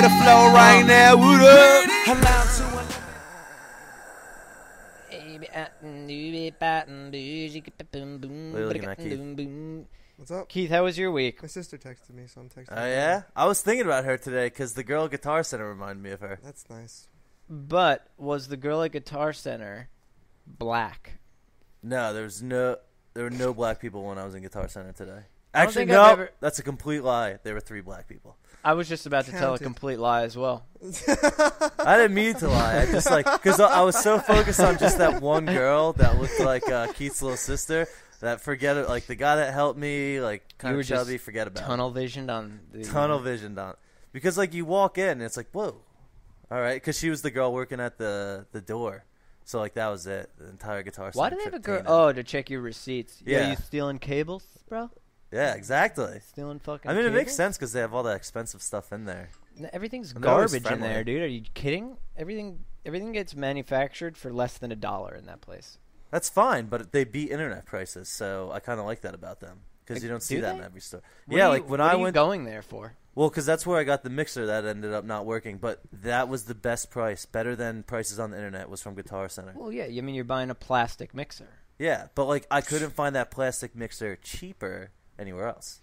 the floor right now. What up? What are you looking at, Keith? What's up? Keith, how was your week? My sister texted me, so I'm texting Oh, her. yeah? I was thinking about her today because the girl at Guitar Center reminded me of her. That's nice. But was the girl at Guitar Center black? No, there were no black people when I was in Guitar Center today. I don't Actually, think I've no, ever- that's a complete lie. There were 3 black people. I was just about to tell a Counted. complete lie as well. I didn't mean to lie. I just because I was so focused on just that one girl that looked like Keith's little sister that forget it. Like the guy that helped me, like kind You were of chubby, just forget about Tunnel visioned on the tunnel vision on because like you walk in and it's like whoa, all right, because she was the girl working at the door, so like that was it. The entire Guitar Center. Why do they have a trip girl? came in. Oh, to check your receipts. Yeah. You stealing cables, bro? Yeah, exactly. Stealing fucking. I mean, it makes cables? sense because they have all that expensive stuff in there. Everything's And they're always garbage in friendly. there, dude. Are you kidding? Everything gets manufactured for less than $1 in that place. That's fine, but they beat internet prices, so I kind of like that about them because you don't see do that they? in every store. What Yeah, are you- like when what I are you went. going there for? Well, because that's where I got the mixer that ended up not working, but that was the best price, better than prices on the internet, was from Guitar Center. Well, yeah. I mean, you're buying a plastic mixer. Yeah, but like I couldn't find that plastic mixer cheaper anywhere else.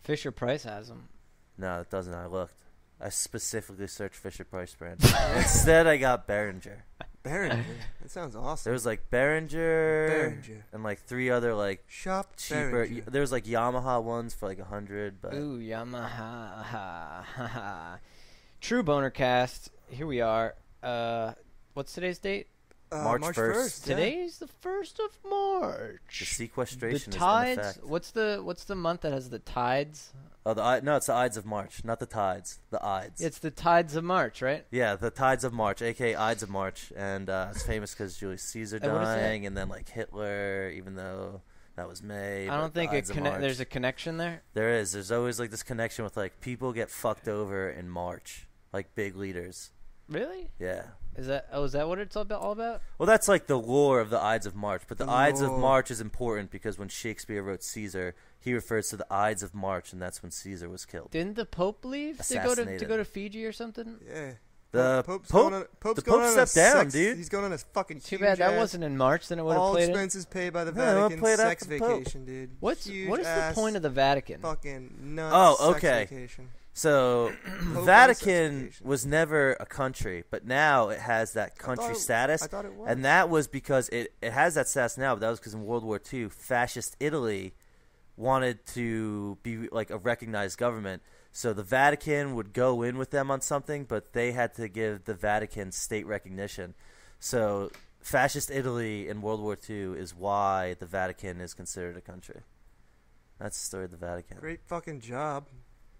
Fisher Price has them. No, it doesn't. I looked. I specifically searched Fisher Price brand. Instead, I got Behringer. Behringer. That sounds awesome. There was like Behringer, Behringer. and like 3 other like Shop cheaper. Behringer. There was like Yamaha ones for like 100, but Ooh, Yamaha. True Bonercast. Here we are. What's today's date? March 1st. Yeah. Today's the 1st of March. the sequestration The is in tides. effect. What's the month that has the tides? Oh, no, it's the Ides of March, not the tides. The Ides. It's the tides of March, right? Yeah, the Tides of March, aka Ides of March, and it's famous because Julius Caesar What is it? dying, and then like Hitler, even though that was May. I don't but think Ides of March. there's a connection there. There is. There's always like this connection with like people get fucked over in March, like big leaders. Really? Yeah. Is that what it's all about? Well, that's like the lore of the Ides of March, but the The Ides of lore. March is important because when Shakespeare wrote Caesar, he refers to the Ides of March, and that's when Caesar was killed. Didn't the Pope leave to Assassinated. go to Fiji or something? Yeah. The Pope's Pope- going on, Pope's the going Pope on a stepped down, sex, dude. He's going on a fucking Too huge bad that ass, wasn't in March. Then it would have all played it. expenses paid by the Yeah, they'll Vatican play it sex after the Pope. vacation, dude. What is Huge the ass point of the Vatican? fucking nuts Oh, okay. sex vacation. So, Pope Vatican vacation. was never a country, but now it has that country status. I thought it was. And that was because it has that status now, but that was because in World War II, fascist Italy wanted to be like a recognized government. So the Vatican would go in with them on something, but they had to give the Vatican state recognition. So fascist Italy in World War II is why the Vatican is considered a country. That's the story of the Vatican. Great fucking job.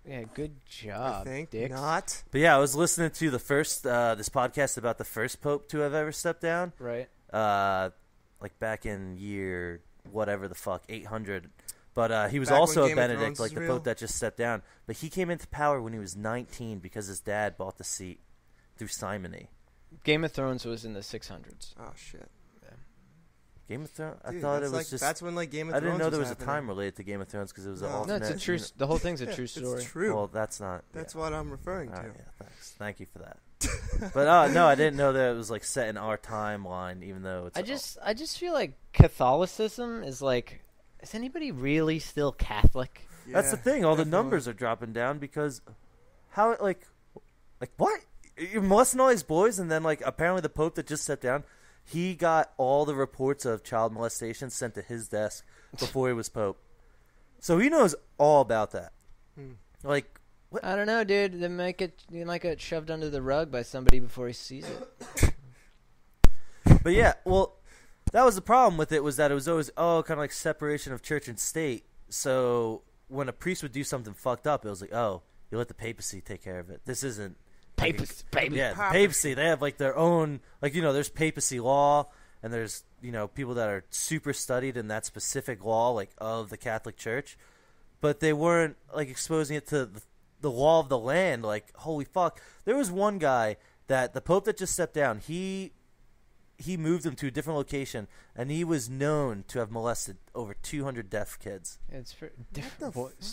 Yeah, good job. I think Dicks. not. But yeah, I was listening to the first this podcast about the first pope to have ever stepped down. Right. Like back in year whatever the fuck 800. But he was Back also when a Game of Benedict, Thrones like was the real? pope that just stepped down. But he came into power when he was 19 because his dad bought the seat through simony. Game of Thrones was in the 600s. Oh shit. Game of Thrones. I Dude, thought that's it was like, just. that's when like Game of I Thrones didn't know there was was a happening. time related to Game of Thrones because it was an No. alternate. No, it's a true. The whole thing's a true It's story. true. Well, that's not. That's yeah. what I'm referring to. All right, yeah, thanks. Thank you for that. But no, I didn't know that it was like set in our timeline, even though it's. I just feel like Catholicism is like. Is anybody really still Catholic? That's the Yeah, thing. All the definitely. numbers are dropping down because how like what? You're molesting all these boys, and then like apparently the Pope that just stepped down, he got all the reports of child molestation sent to his desk before he was Pope, so he knows all about that. Like, what? I don't know, dude. They might get shoved under the rug by somebody before he sees it. But yeah, well, that was the problem with it was that it was always kind of like separation of church and state. So when a priest would do something fucked up, it was like, oh, you let the papacy take care of it. This isn't. Papacy. Yeah, the papacy. They have like their own, like, you know, there's papacy law, and there's, you know, people that are super studied in that specific law, like of the Catholic Church, but they weren't like exposing it to the law of the land. Like, holy fuck, there was one guy that the Pope that just stepped down. He he moved him to a different location, and he was known to have molested over 200 deaf kids. It's for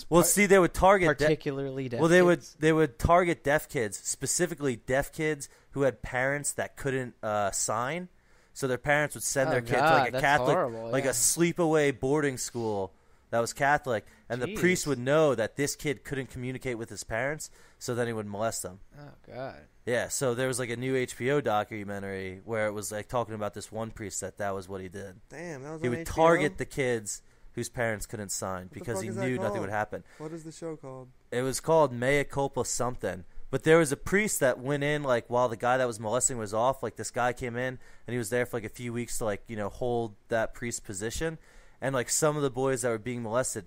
Well, see, they would target particularly deaf. Well, kids. they would target deaf kids, specifically deaf kids who had parents that couldn't sign. So their parents would send their kids to like a that's Catholic, horrible, like a sleepaway boarding school that was Catholic, and the priest would know that this kid couldn't communicate with his parents, so then he would molest them. Oh God. Yeah, so there was like a new HBO documentary where it was like talking about this one priest that was what he did. Damn, that was He on would HBO? target the kids whose parents couldn't sign because fuck he is that knew nothing called? would happen. What is the show called? It was called Mea Culpa something. But there was a priest that went in, like, while the guy that was molesting was off. Like, this guy came in, and he was there for, like, a few weeks to, like, hold that priest's position. And, like, some of the boys that were being molested,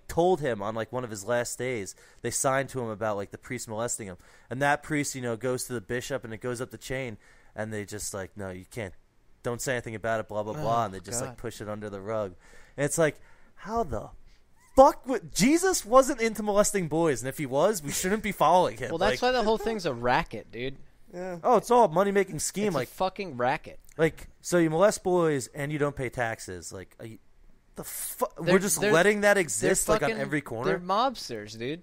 told him on, like, one of his last days. They signed to him about, like, the priest molesting him. And that priest, goes to the bishop, and it goes up the chain. And they just, like, no, you can't. Don't say anything about it, blah, blah, blah. And they just, like, push it under the rug. And it's like, how the fuck Jesus wasn't into molesting boys, and if he was, we shouldn't be following him. Well, that's why the whole thing's a racket, dude. Yeah. Oh, it's all a money-making scheme. It's like a fucking racket. Like, so you molest boys and you don't pay taxes. Like, we're just letting that exist like on every corner. They're mobsters, dude.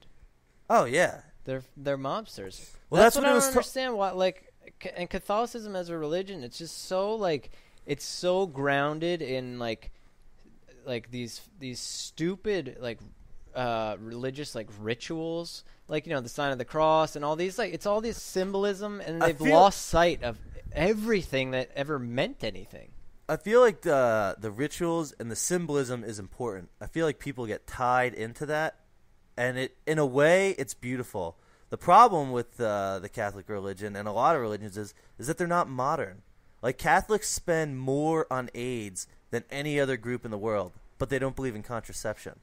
Oh yeah, they're mobsters. Well, that's what I it don't was. Understand why, like, and Catholicism as a religion, it's just so like it's so grounded in like these stupid like religious like rituals, like the sign of the cross and all these, like, it's all this symbolism, and they've lost sight of everything that ever meant anything. I feel like the rituals and the symbolism is important. I feel like people get tied into that, and it, in a way, it's beautiful. The problem with the Catholic religion and a lot of religions is that they're not modern. Like, Catholics spend more on AIDS than any other group in the world, but they don't believe in contraception.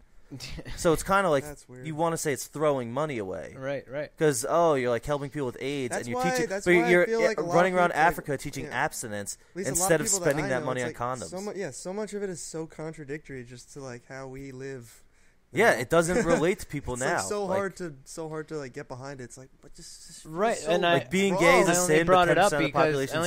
So it's kind of like you want to say it's throwing money away. Right. Because, you're like helping people with AIDS, and you're teaching, but you're running around Africa teaching abstinence instead of spending that money on condoms. So much of it is so contradictory just to like how we live. Yeah, it doesn't relate to people now. It's so hard to like get behind it. It's like, but just right. so and like being gay is a sin. I only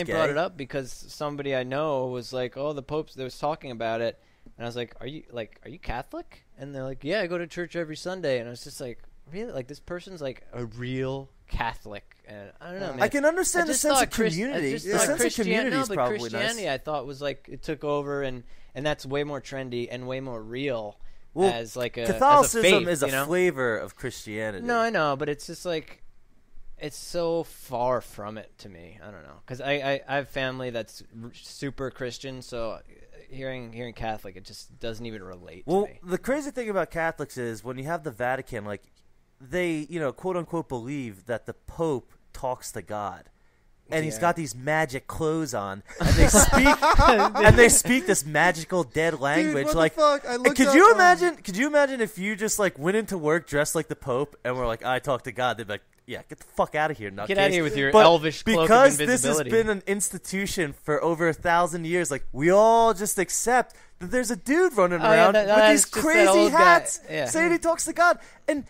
brought it up because somebody I know was like, "Oh, the Pope's." They was talking about it, and I was like, "Are you Catholic?" And they're like, "Yeah, I go to church every Sunday." And I was just like, "Really? Like, this person's like a real Catholic?" And I don't know, man. I can understand the sense of community. The sense of community is probably Christianity, nice. I thought, was like it took over, and that's way more trendy and way more real. Well, as like Catholicism as a faith, is a flavor of Christianity. No, I know, but it's just like it's so far from it to me. I don't know, because I have family that's super Christian, so hearing Catholic, it just doesn't even relate to me. Well, the crazy thing about Catholics is when you have the Vatican, like, they, quote unquote believe that the Pope talks to God. And he's got these magic clothes on, and they speak this magical dead language. Dude, what like, the fuck? Could you imagine? Could you imagine if you just like went into work dressed like the Pope and were like, "I talk to God"? They'd be like, "Yeah, get the fuck out of here, nutcase." Get out of here with your elvish cloak of invisibility. Because this has been an institution for over 1,000 years, like, we all just accept that there's a dude running around with these crazy hats saying he talks to God, and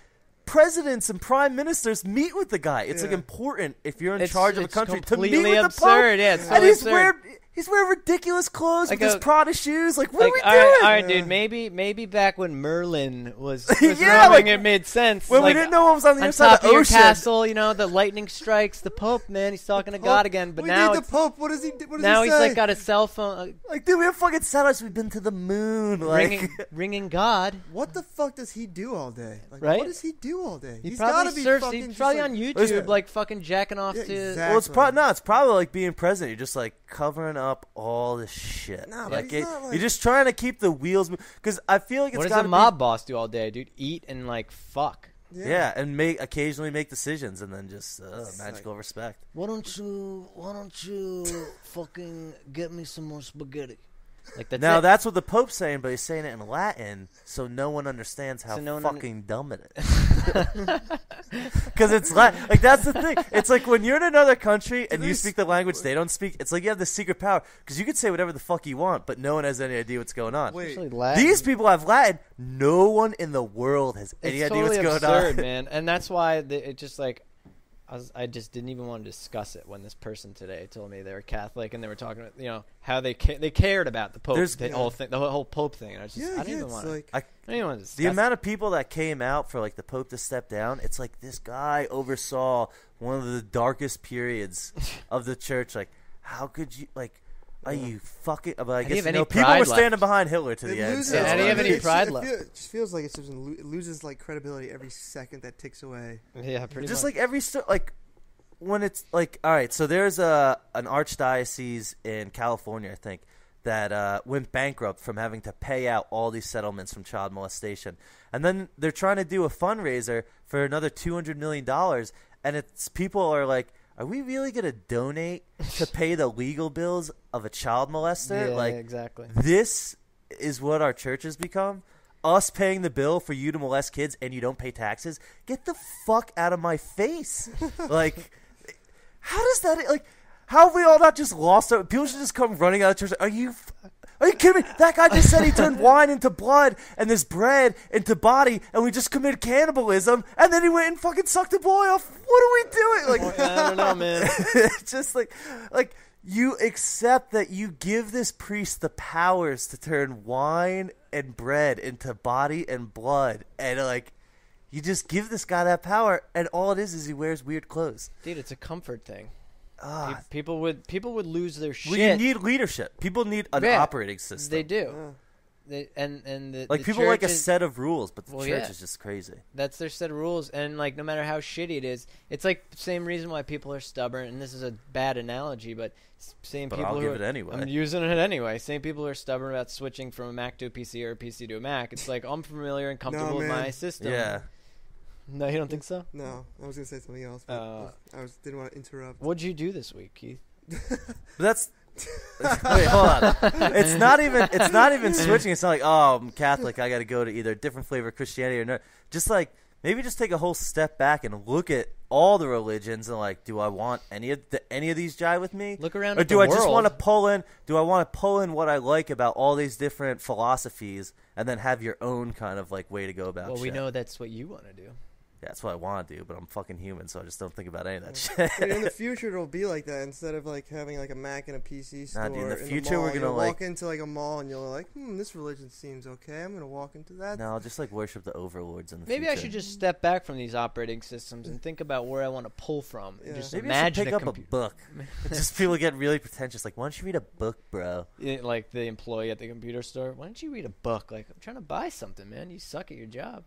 presidents and prime ministers meet with the guy. It's like important if you're in charge of a country to meet with the Pope. Yeah, it's and absurd. He's wearing ridiculous clothes like with his Prada shoes. Like, what are we doing? All right, dude. Maybe back when Merlin was roaming, it made sense. When like, we didn't know what was on the other side top of the ocean. Your castle, the lightning strikes. The Pope, man, he's talking to God again. But now the Pope. What does he do? Now he's like got a cell phone. Like, dude, we have fucking satellites. We've been to the moon. Like, ringing God. What the fuck does he do all day? Like, right? What does he do all day? He's gotta be fucking. He's probably on YouTube, like fucking jacking off to. Exactly. Well, it's probably like being president. You're just like covering up all this shit. Nah, like, he's not, like, you're just trying to keep the wheels moving. Because I feel like it's what does a mob boss do all day, dude? Eat and like fuck. Yeah, and occasionally make decisions, and then just magical respect. Why don't you fucking get me some more spaghetti? Like that's what the Pope's saying, but he's saying it in Latin, so no one understands how fucking dumb it is. Because it's like that's the thing. It's like when you're in another country and you speak the language they don't speak. It's like you have this secret power because you could say whatever the fuck you want, but no one has any idea what's going on. Wait, these people have Latin. No one in the world has any idea what's going absurd, on, man. And that's why it just like I just didn't even want to discuss it when this person today told me they were Catholic and they were talking about, how they cared about the Pope, the whole Pope thing. And I didn't even want to. I didn't even want to discuss the amount of people that came out for like the Pope to step down. It's like this guy oversaw one of the darkest periods of the church. Like, how could you like? Are you fucking? But I guess people were standing behind Hitler to the end. How do you have any pride left? It just feels like it loses like credibility every second that ticks away. Yeah, pretty just much. Like when it's like, all right, so there's an archdiocese in California, I think, that went bankrupt from having to pay out all these settlements from child molestation, and then they're trying to do a fundraiser for another $200 million, and it's people are like, are we really going to donate to pay the legal bills of a child molester? Yeah, like, exactly. This is what our church has become? Us paying the bill for you to molest kids and you don't pay taxes? Get the fuck out of my face. Like, how does that, like, how have we all not just lost our, people should just come running out of church. Are you kidding me? That guy just said he turned wine into blood and this bread into body, and we just committed cannibalism, and then he went and fucking sucked the boy off. What are we doing? Like, I don't know, man. It's just like you accept that you give this priest the powers to turn wine and bread into body and blood, and like you just give this guy that power, and all it is he wears weird clothes. Dude, it's a comfort thing. People would lose their shit. Well, you need leadership. People need an operating system. They do. The people like a set of rules, but the church is just crazy. That's their set of rules, and like no matter how shitty it is, it's like the same reason why people are stubborn. And this is a bad analogy, but I'll give it anyway. I'm using it anyway. Same people who are stubborn about switching from a Mac to a PC or a PC to a Mac. It's like I'm familiar and comfortable with my system. Yeah. No, you don't think so? No, I was gonna say something else, but didn't want to interrupt. What'd you do this week, Keith? That's wait, hold on. It's not even switching. It's not like, oh, I'm Catholic, I got to go to either a different flavor of Christianity or not. Just like maybe just take a whole step back and look at all the religions and like, do I want any of these jive with me? Look around, or at do the I just world. want to pull in? Do I want to pull in what I like about all these different philosophies and then have your own kind of like way to go about? Well, shit? we know that's what you want to do. Yeah, that's what I want to do, but I'm fucking human, so I just don't think about any of that shit. But in the future, it'll be like that. Instead of like having like a Mac and a PC store. Dude, in the future, mall, we're gonna you'll like walk into like a mall and you're like, this religion seems okay. I'm gonna walk into that. No, I'll just like worship the overlords in the Maybe future. I should just step back from these operating systems and think about where I want to pull from. Yeah. Just Maybe imagine I should pick up a book. Just people get really pretentious. Like, why don't you read a book, bro? Like the employee at the computer store. Why don't you read a book? Like, I'm trying to buy something, man. You suck at your job.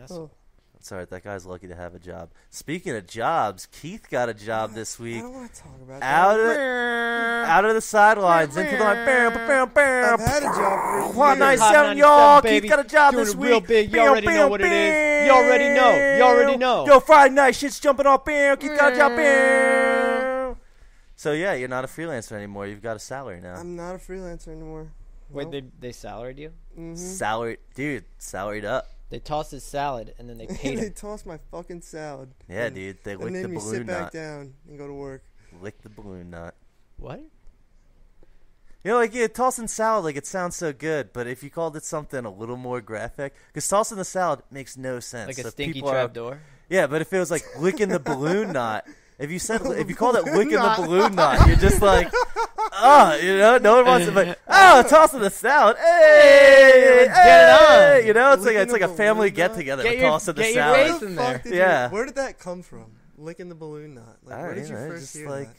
Asshole. It's all right. That guy's lucky to have a job. Speaking of jobs, Keith got a job this week. I don't want to talk about Out of the sidelines into the like, I've had a job for Hot 97, y'all. Keith got a job this week. Real big. You already know what it is. You already know. You already know. Yo, Friday night, shit's jumping off. Keith got a job. So yeah, you're not a freelancer anymore. You've got a salary now. I'm not a freelancer anymore. Wait, they salaried you? Mm-hmm. Salaried, dude. Salaried up. They tossed his salad and then they paid They him. tossed my fucking salad. Yeah, dude. They licked the balloon balloon sit back knot. down and go to work. Lick the balloon knot. What? You know, like, yeah, tossing salad, like, it sounds so good, but if you called it something a little more graphic, because tossing the salad makes no sense. Like a so stinky trap door? Yeah, but if it was like licking the balloon knot, if you called it licking the balloon knot, you're just like, no one wants it, but tossing the salad, hey, get it on. You know, it's Licking like a the family balloon get knot? together, Get tossing the your salad. waist in there. Yeah. Where did that come from? Licking the balloon knot. Like, where did you first just hear like, that?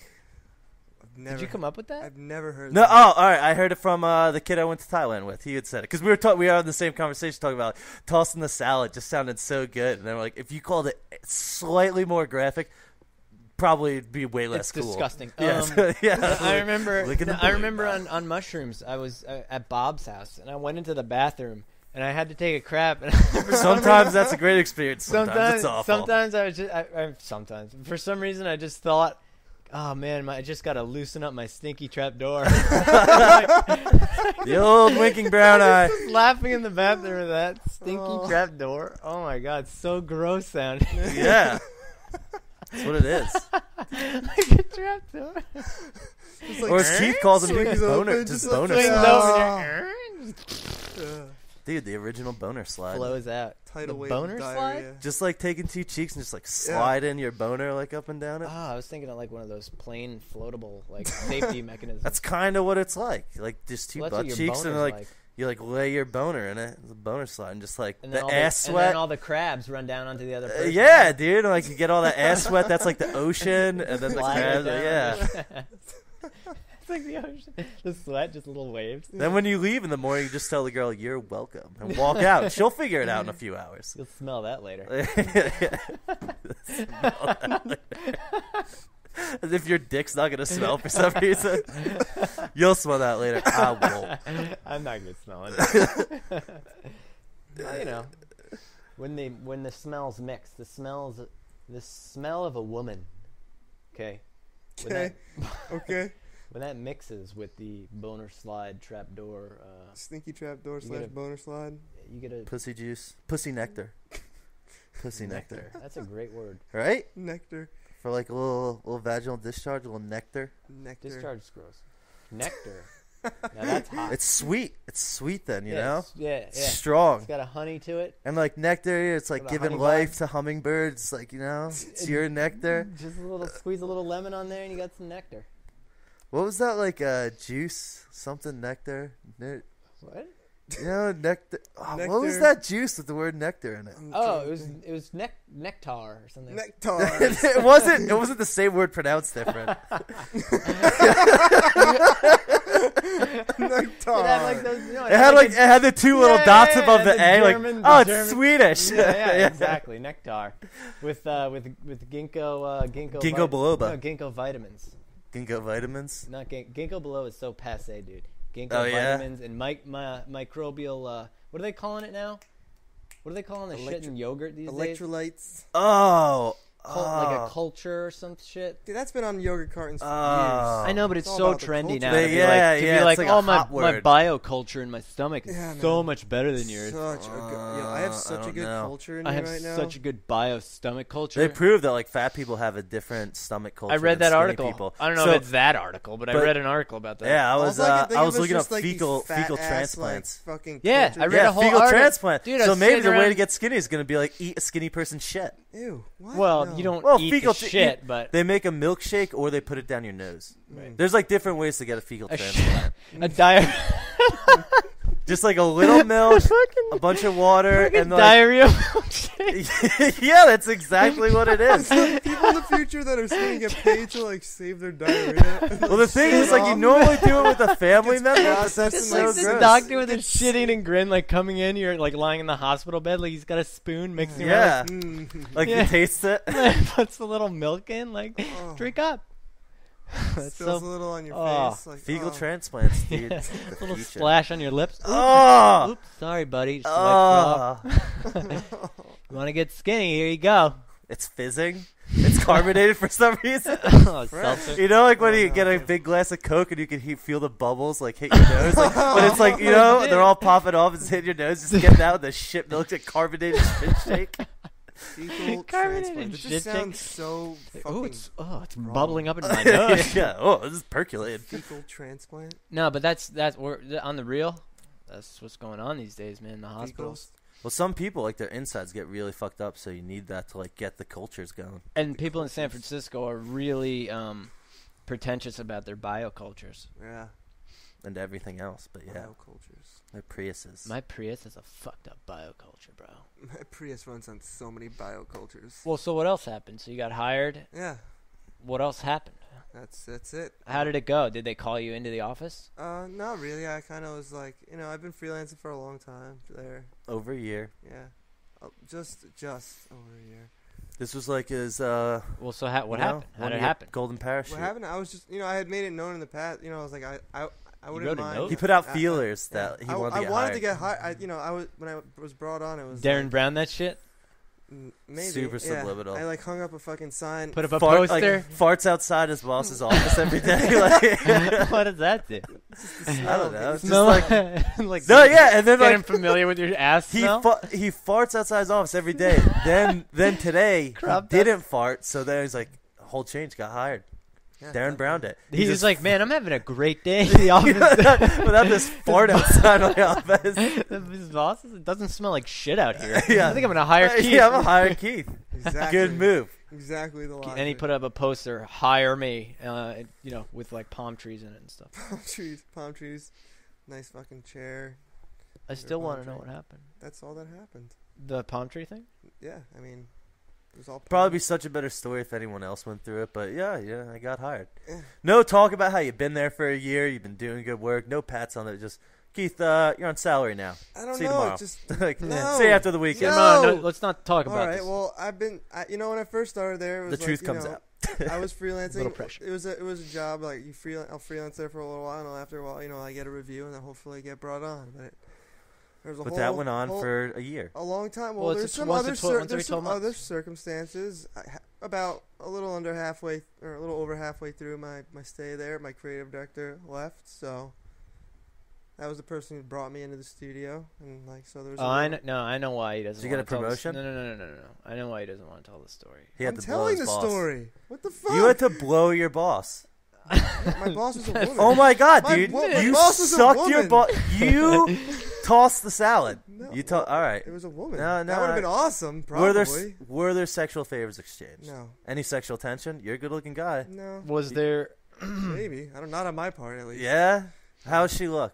Never, Did you come up with that? I've never heard No, that. all right. I heard it from the kid I went to Thailand with. He had said it because we were in the same conversation talking about tossing the salad. Just sounded so good, and they were like, if you called it slightly more graphic, probably it'd be way less it's cool. disgusting. Yeah. I remember. Licking the I balloon remember knot. on mushrooms. I was at Bob's house, and I went into the bathroom, and I had to take a crap. And Sometimes that's a great experience. Sometimes it's awful. Sometimes I was just. Sometimes for some reason I just thought, oh man, I just gotta loosen up my stinky trap door. The old winking brown eye. Laughing in the bathroom with that stinky trap door. Oh my god, so gross sounding. Yeah. That's what it is. Like a trap door. Like, Or as Keith calls them, swings boner, open, just just like boner Swings sounds. over there. Dude, the original boner slide. Flows out. Tidal The wave boner of slide? diarrhea. Just like taking two cheeks and just like slide in your boner like up and down it. Oh, I was thinking of like one of those plain floatable like safety mechanisms. That's kind of what it's like. Like just two Well, butt that's what your cheeks and boner's like you like lay your boner in it. It's a boner slide and just like and then the all ass and sweat. then all the crabs run down onto the other person. Yeah, dude. Like you get all that ass sweat. That's like the ocean, and then the Slide crabs. down. Yeah. It's like the ocean. The sweat, just little waves. Then when you leave in the morning, you just tell the girl you're welcome and walk out. She'll figure it out in a few hours. You'll smell that later. As if your dick's not gonna smell for some reason. You'll smell that later. I won't. I'm not gonna smell it. Well, you know, when the smells mix, the smell of a woman. Okay. Okay. Okay. When that mixes with the boner slide trapdoor, Sneaky trapdoor You get a- / boner slide. you get a Pussy juice. Pussy nectar. Pussy nectar. That's a great word. Right? Nectar. For like a little vaginal discharge, a little nectar. Nectar. Discharge is gross. Nectar. Now that's hot. It's sweet. It's sweet then, you Yeah, know? it's- Yeah, It's yeah. strong. It's got a honey to it. And like nectar, it's like Got a giving honey life vibe. to hummingbirds. Like, you know, it's your nectar. Just a little squeeze a little lemon on there, and you got some nectar. What was that like? Juice, something nectar. What? You know, nectar. Oh, what was Nectar. that juice with the word nectar in it? I'm Oh, trying it to was nectar or something. Nectar. It wasn't. It wasn't the same word pronounced different. Nectar. It had like those. You know, It had like it had the two little dots above the A. German- Like, oh, the it's German- Swedish. Yeah, exactly. Nectar with ginkgo Ginkgo biloba. No, ginkgo vitamins. Ginkgo vitamins. Not ginkgo biloba is so passe, dude. Ginkgo Oh, yeah? vitamins and microbial. What are they calling it now? What are they calling the shit in yogurt these days? Electrolytes. Oh. Like a culture or some shit. Dude, that's been on yogurt cartons for Oh. years. I know, but it's It's all so about the trendy culture. now. They- To be yeah, like, to yeah, be it's like, like a oh, my hot word. bioculture in my stomach is Yeah, so man. much better than yours. Such a good. Yo, I have such a don't good know. culture in I me have right now. such a good bio stomach culture. They proved that like fat people have a different stomach culture. I read than that skinny article. People. I don't know So- if it's that article, but I but- read an article about that. Yeah, I was All I can think I of was is looking up just, like, these fecal fat-ass, transplants. Like, fucking Yeah, culture- I read a whole fecal article. transplant. Dude, I so was maybe sitting the way around- to get skinny is going to be like eat a skinny person's shit. Ew. What? Well, No. you don't Well, eat fecal the shit, but they make a milkshake or they put it down your nose. Right. There's like different ways to get a fecal a, transplant. a diet. Just like a little milk, a bunch of water, and like diarrhea milkshake. yeah, that's exactly what it is. People in the future that are going to get paid to like save their diarrhea. Well, the thing is, like, you normally do it with a family member, but processed that's in, It's so like this gross. doctor with a shit-eating grin, like coming in, you're like lying in the hospital bed, like he's got a spoon mixing Yeah, Mm. like Yeah. you taste it. around, puts a little milk in, like Oh. drink up. That's Spills so a little on your Oh. face. Like, Fecal oh. transplants, dude. yeah. The little future. splash on your lips. Oh, Oops, sorry, buddy. Just wiped it oh. off. You want to get skinny? Here you go. It's fizzing. It's carbonated for some reason. Oh, seltzer. You know, like when Oh, you no. get a big glass of Coke and you can feel the bubbles like hit your nose. Like, when it's like, you know, they're all popping off and it's hitting your nose. Just getting out with the shit milk and carbonated shit shake. Fecal Carbonated transplant. It shit just shake. sounds so fucking Ooh, it's bubbling up in my nose. Yeah. Oh, this is percolated. fecal transplant. No, but that's we're on the real. That's what's going on these days, man. In the hospitals. Well, some people, like, their insides get really fucked up, so you need that to, like, get the cultures going. And people in San Francisco are really pretentious about their biocultures. Yeah. And everything else, but yeah. Biocultures. They're Priuses. My Prius is a fucked up bioculture, bro. My Prius runs on so many biocultures. Well, so what else happened? So you got hired. Yeah. What else happened? That's it. How did it go? Did they call you into the office? Not really. I kind of was like, I've been freelancing for a long time there. Over a year. Yeah. Just over a year. This was like his, Well, so what happened? How did it happen? Golden parachute. What happened? I was just, I had made it known in the past. I was like, I wouldn't wrote a mind. note? He put out I- feelers yeah. that he wanted to get I wanted hired. to get hired. I was when I was brought on. It was Darren like, Brown, that shit. maybe Super yeah. subliminal. I like hung up a fucking sign. Put up a Fart- poster. like, farts outside his boss's office every day. Like, What does that do? I don't know. It's just Smell like, like no, yeah, and then getting like familiar with your ass he smell. he farts outside his office every day. then today Crop he didn't fart, so then he's like, whole change, got hired. Yeah, Darren Browned it. He's just just like, man, I'm having a great day in the office. without this fart outside my office. His boss says, it doesn't smell like shit out here. Yeah. I think I'm gonna hire Keith. Yeah, I'm gonna hire Keith. Exactly. Good move. Exactly the line. And he put up a poster, hire me, with like palm trees in it and stuff. Palm trees, nice fucking chair. I still want to know what happened. That's all that happened. The palm tree thing? Yeah, I mean, it was all Probably be such a better story if anyone else went through it, but yeah, I got hired. No talk about how you've been there for a year, you've been doing good work, no pats on it, just, Keith, you're on salary now. I don't See you know. tomorrow. Just like, no. See you after the weekend. No. Let's not talk about all right, this. well, when I first started there, it was The truth comes out. I was freelancing. Little pressure. It was a job, like, I'll freelance there for a little while, and after a while, I get a review, and then hopefully I get brought on, but that went on for a year. A long time. Well, There's it's some once other every 12 months. other circumstances. About a little under halfway, or a little over halfway through my stay there, my creative director left. So that was the person who brought me into the studio, and so there was. I know why he doesn't. Did you get a promotion? No. I know why he doesn't want to tell the story. He I'm had to blow telling his the boss. story. What the fuck? You had to blow your boss. My boss was a woman. Oh my god, My dude! my You boss was a sucked your woman. boss. You tossed the salad. No, All right. It was a woman. No, that would have been awesome. Were Probably. there sexual favors exchanged? No. Any sexual tension? You're a good-looking guy. No. Was there? Maybe. I don't. Not on my part, at least. Yeah. How's she look?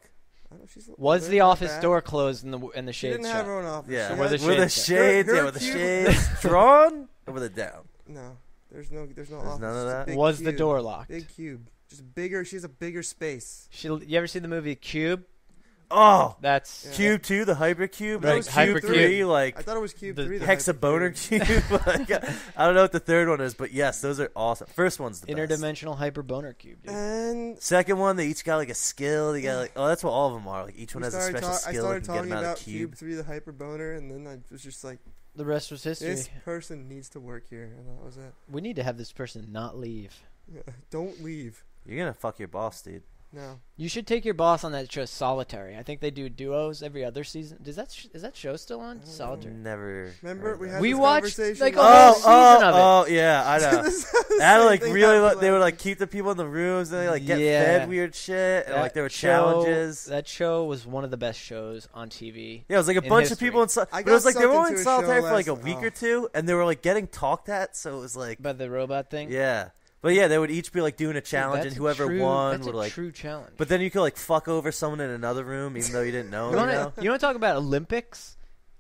I don't know, she's Was the not office bad. door closed and the She shades didn't shut? have her own office. Yeah. She Were had- the Were the shades- shades? Her Yeah, were the cube- shades drawn or were they down? No. There's no office. none of Just a that? big Was the cube. door locked? Big cube. Just bigger. She has a bigger space. You ever see the movie Cube? Oh, That's Yeah. Cube 2, the Hypercube. Right, Like Cube Hypercube. 3, like I thought it was cube The 3. the Hexaboner hypercube. Cube. Like, I don't know what the third one is, but yes, those are awesome. First one's the best. interdimensional hyperboner cube, dude. And Second one, they each got like a skill. They got like, that's what all of them are. Like each one we has a started special I skill that started can get talking them out about of the cube. cube 3, the hyperboner, and then I was just like, The rest was history. this person needs to work here, and that was it. We need to have this person not leave. Yeah. Don't leave. You're gonna fuck your boss, dude. No. You should take your boss on that show, Solitary. I think they do duos every other season. Is that show still on? don't know. Solitary. Never. Remember heard we that. had We this watched, conversation like, a last- whole season of it. Oh, yeah, I know. This is the That same like thing really, happened they would last like keep the people in the rooms and they like get Yeah. fed weird shit and like there were challenges. That show was one of the best shows on TV. Yeah, it was like a in bunch history. of people in. But I it was got like they were sucked only in into a solitary show for like a last- week oh. or two, and they were like getting talked at. So it was like, By the robot thing. yeah, but yeah, they would each be like doing a Dude, challenge, that's and whoever a true, won that's would a like. true challenge. But then you could like fuck over someone in another room, even though you didn't know. you You want know. to talk about Olympics?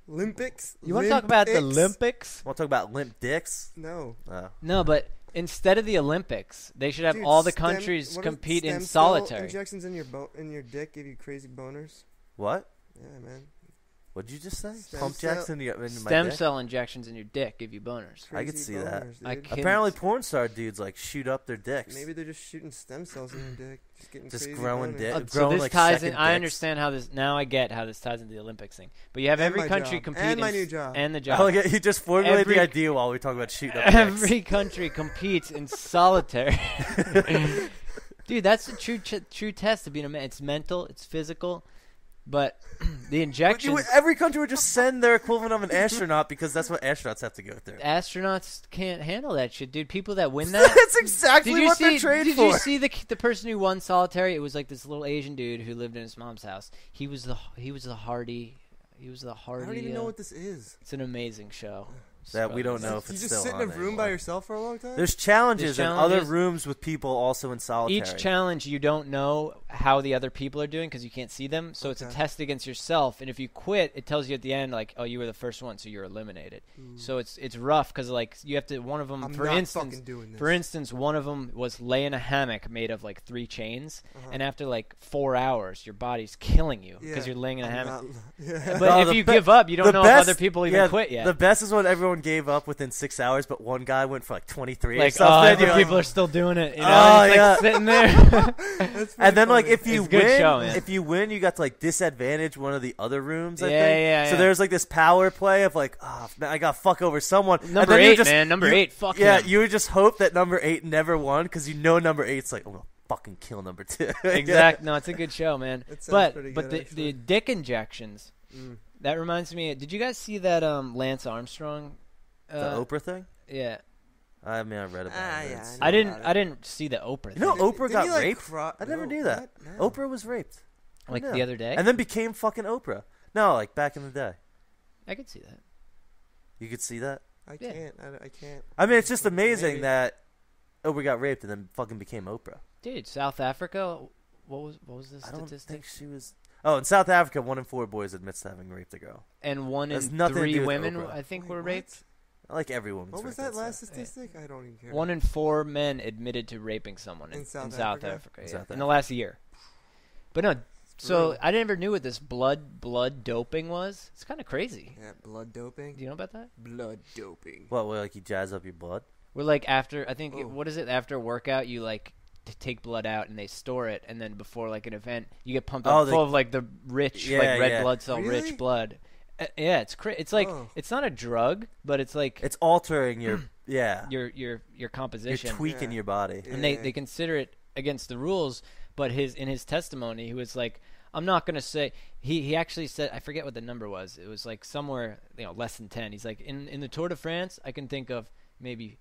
Olympics. You want to talk about the Olympics? Want to talk about limp dicks? No. Oh. No, but instead of the Olympics, they should have Dude, all the stem- countries what is compete in stem cell solitary. Injections in your dick give you crazy boners. What? Yeah, man. What'd you just say? Stem Pump cell- jacks in my Stem dick? cell injections in your dick give you boners. I could Crazy see that. boners, I dude. can't- Apparently, porn star dudes like shoot up their dicks. Maybe they're just shooting stem cells in your dick, just getting Just crazy growing boners. dick. So growing, this like, ties in. second I dicks. understand how this. Now I get how this ties into the Olympics thing. But you have And every my country job. compete And my in new job. and the I job. like it. He just formulated Every- the idea while we were talking about shooting up dicks. Every country competes in solitary. Dude, that's the true test of being a man. It's mental, it's physical, but the But injections. every country would just send their equivalent of an astronaut because that's what astronauts have to go through. Astronauts can't handle that shit, dude. People that win that. That's exactly what they're trained Did for. you see the person who won solitary? It was like this little Asian dude who lived in his mom's house. He was the hardy. He was the hardy. I don't even know what this is. It's an amazing show. That we don't know if You it's just still sit in on a room anymore. by yourself for a long time? There's challenges in other challenges. rooms with people also in solitary. Each challenge, you don't know how the other people are doing because you can't see them. So it's a Okay. test against yourself. And if you quit, it tells you at the end, like, oh, you were the first one, so you're eliminated. So it's rough because, like, you have to, one of them, I'm for not instance, fucking doing this. For instance, one of them was lay in a hammock made of like 3 chains, Uh-huh. and after like 4 hours, your body's killing you because Yeah, you're laying in a I'm hammock. not- yeah. But No, if the you be- give up, you don't the know best- if other people even yeah, quit yet. The best is when everyone gave up within 6 hours, but one guy went for like 23 or like, something. other You're people like, are still doing it. You know, Oh, and it's yeah. like sitting there. That's and pretty then like funny. if you It's a good win, show, man. if you win, you got to like disadvantage one of the other rooms. I Yeah, think. yeah, So yeah. there's like this power play of like, oh, man, I got to fuck over someone. And Number then you 8, just, man. Number you- 8. Fuck Yeah, him. you would just hope that number 8 never won because you know number 8's like, I'm gonna fucking kill number 2. Exact. No, it's a good show, man. It sounds But pretty but good, the actually. dick injections. Mm. That reminds me. Did you guys see that Lance Armstrong? The Oprah thing. Yeah. I mean, I read about it. Yeah, I didn't see the Oprah thing. You know, Oprah got like, raped. I never knew that. No. Oprah was raped. Like the other day? And then became fucking Oprah. No, like back in the day. I could see that. You could see that? I can't. I can't. I mean, it's just amazing Maybe. that Oprah got raped and then fucking became Oprah. Dude, South Africa, what was the I don't statistic? think she was... Oh, in South Africa, 1 in 4 boys admits to having raped a girl. And 1 in Has nothing to 3 do with women, Oprah. I think, Wait, were what? raped. Like every woman's What was raped, that I'd last say. statistic? I don't even care. 1 in 4 men admitted to raping someone in South South Africa? Africa, In yeah, South in the last year. But no, so brutal. I never knew what this blood doping was. It's kind of crazy. Yeah, blood doping. Do you know about that? Blood doping. What, where, like you jazz up your blood? We're like after, I think, Oh. what is it? After a workout, you like take blood out and they store it, and then before like an event, you get pumped up full of like the rich, like red blood cell Really? rich blood. Yeah, it's like Oh. it's not a drug, but it's like It's altering your your composition. You're tweaking Yeah. your body. Yeah. And they consider it against the rules. But in his testimony, he was like, I'm not going to say. He actually said, I forget what the number was. It was like somewhere less than 10. He's like, in the Tour de France, I can think of maybe